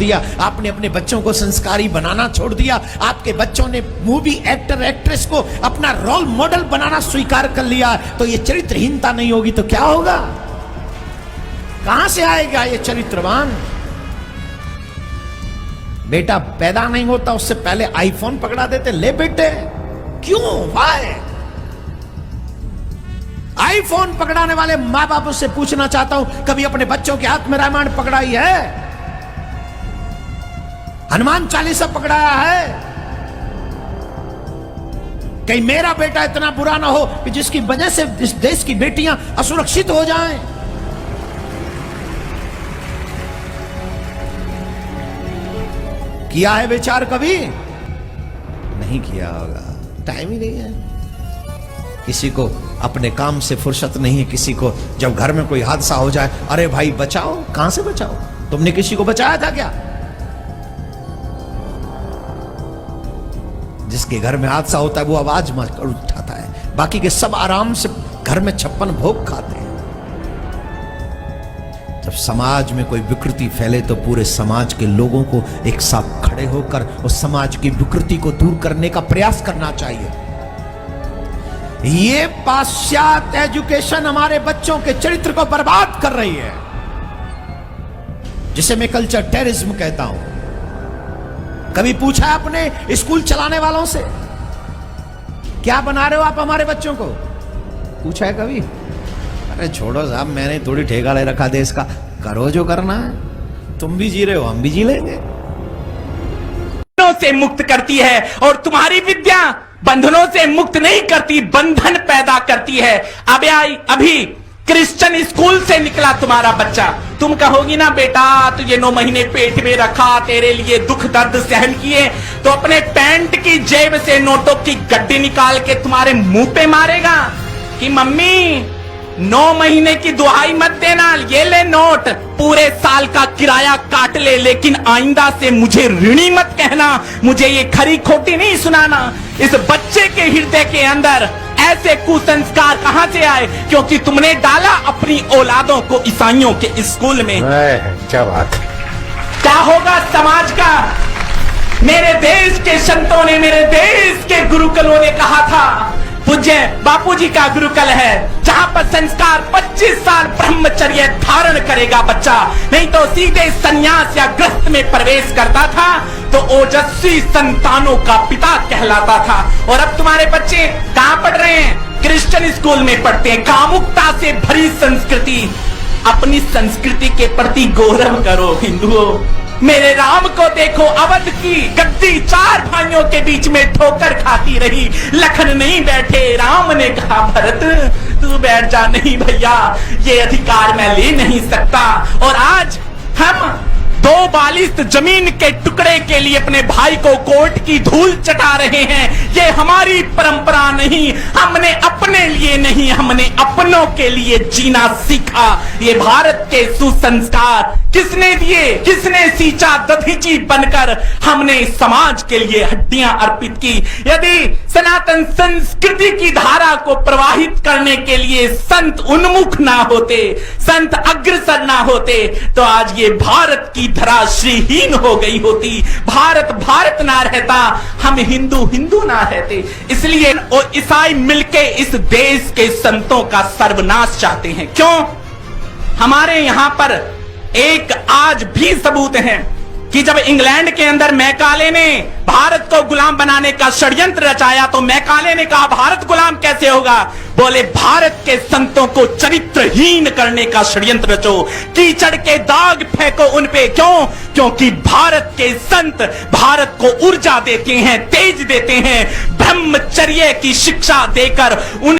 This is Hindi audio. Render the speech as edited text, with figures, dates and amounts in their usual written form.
दिया, आपने अपने बच्चों को संस्कारी बनाना छोड़ दिया, आपके बच्चों ने मूवी एक्टर एक्ट्रेस को अपना रोल मॉडल बनाना स्वीकार कर लिया, तो ये चरित्रहीनता नहीं होगी तो क्या होगा? कहां से आएगा ये चरित्रवान? बेटा पैदा नहीं होता उससे पहले आईफोन पकड़ा देते, ले बेटे। क्यों? वाई? आईफोन पकड़ाने वाले मां बापों से पूछना चाहता हूं, कभी अपने बच्चों के हाथ में रामायण पकड़ाई है? हनुमान चालीसा पकड़ाया है? कहीं मेरा बेटा इतना बुरा ना हो कि जिसकी वजह से इस देश की बेटियां असुरक्षित हो जाएं। किया है विचार कभी? नहीं किया होगा, टाइम ही नहीं है। किसी को अपने काम से फुर्सत नहीं है, किसी को जब घर में कोई हादसा हो जाए, अरे भाई बचाओ। कहां से बचाओ? तुमने किसी को बचाया था क्या? जिसके घर में हादसा होता है वो आवाज मारकर उठाता है, बाकी के सब आराम से घर में 56 भोग खाते हैं। जब समाज में कोई विकृति फैले तो पूरे समाज के लोगों को एक साथ खड़े होकर उस समाज की विकृति को दूर करने का प्रयास करना चाहिए। ये पाश्चात्य एजुकेशन हमारे बच्चों के चरित्र को बर्बाद कर रही है, जिसे मैं कल्चर टेररिज्म कहता हूं। कभी पूछा है अपने स्कूल चलाने वालों से, क्या बना रहे हो आप हमारे बच्चों को? पूछा है कभी? अरे छोड़ो साहब, मैंने थोड़ी ठेका ले रखा देश का, करो जो करना है। तुम भी जी रहे हो, हम भी जी लेंगे। से मुक्त करती है और तुम्हारी विद्या बंधनों से मुक्त नहीं करती, बंधन पैदा करती है। अभी क्रिश्चियन स्कूल से निकला तुम्हारा बच्चा, तुम कहोगी ना बेटा तुझे 9 महीने पेट में रखा, तेरे लिए दुख दर्द सहन किए, तो अपने पैंट की जेब से नोटों की गड्डी निकाल के तुम्हारे मुंह पे मारेगा कि मम्मी 9 महीने की दुहाई मत देना, ये ले नोट, पूरे साल का किराया काट ले, लेकिन आइंदा से मुझे ऋणी मत कहना, मुझे ये खरी खोटी नहीं सुनाना। इस बच्चे के हृदय के अंदर ऐसे कुसंस्कार कहां से आए? क्योंकि तुमने डाला अपनी औलादों को ईसाइयों के स्कूल में। क्या बात? क्या होगा समाज का? मेरे देश के संतों ने, मेरे देश के गुरुकुलों ने कहा था, पूज्य बापूजी का गुरुकुल है जहां पर संस्कार 25 साल ब्रह्मचर्य धारण करेगा बच्चा, नहीं तो सीधे संन्यास या गृहस्थ में प्रवेश करता था तो ओजस्वी संतानों का पिता कहलाता था। और अब तुम्हारे बच्चे कहां पढ़ रहे हैं? क्रिश्चियन स्कूल में पढ़ते हैं। कामुकता से भरी संस्कृति। अपनी संस्कृति के प्रति गौरव करो हिंदुओं। मेरे राम को देखो, अवध की गद्दी 4 भाइयों के बीच में ठोकर खाती रही, लखन नहीं बैठे, राम ने कहा भरत तू बैठ जा। नहीं भैया, ये अधिकार मैं ले नहीं सकता। और आज हम 2 बालिस्त जमीन के टुकड़े के लिए अपने भाई को कोर्ट की धूल चटा रहे हैं। ये हमारी परंपरा नहीं, हमने अपने लिए नहीं, हमने अपनों के लिए जीना सीखा। ये भारत के सुसंस्कार किसने दिए? किसने सींचा दधीची बनकर? हमने समाज के लिए हड्डियां अर्पित की। यदि सनातन संस्कृति की धारा को प्रवाहित करने के लिए संत उन्मुख ना होते, संत अग्रसर ना होते, तो आज ये भारत की धरा श्रीहीन हो गई होती, भारत भारत ना रहता, हम हिंदू हिंदू ना रहते। इसलिए और ईसाई मिलके इस देश के संतों का सर्वनाश चाहते हैं। क्यों? हमारे यहां पर एक आज भी सबूत है कि जब इंग्लैंड के अंदर मैकाले ने भारत को गुलाम बनाने का षड्यंत्र रचाया तो मैकाले ने कहा भारत गुलाम कैसे होगा? बोले भारत के संतों को चरित्रहीन करने का षड्यंत्र रचो, कीचड़ के दाग फेंको उन पे। क्यों? क्योंकि भारत के संत भारत को ऊर्जा देते हैं, तेज देते हैं, ब्रह्मचर्य की शिक्षा देकर उन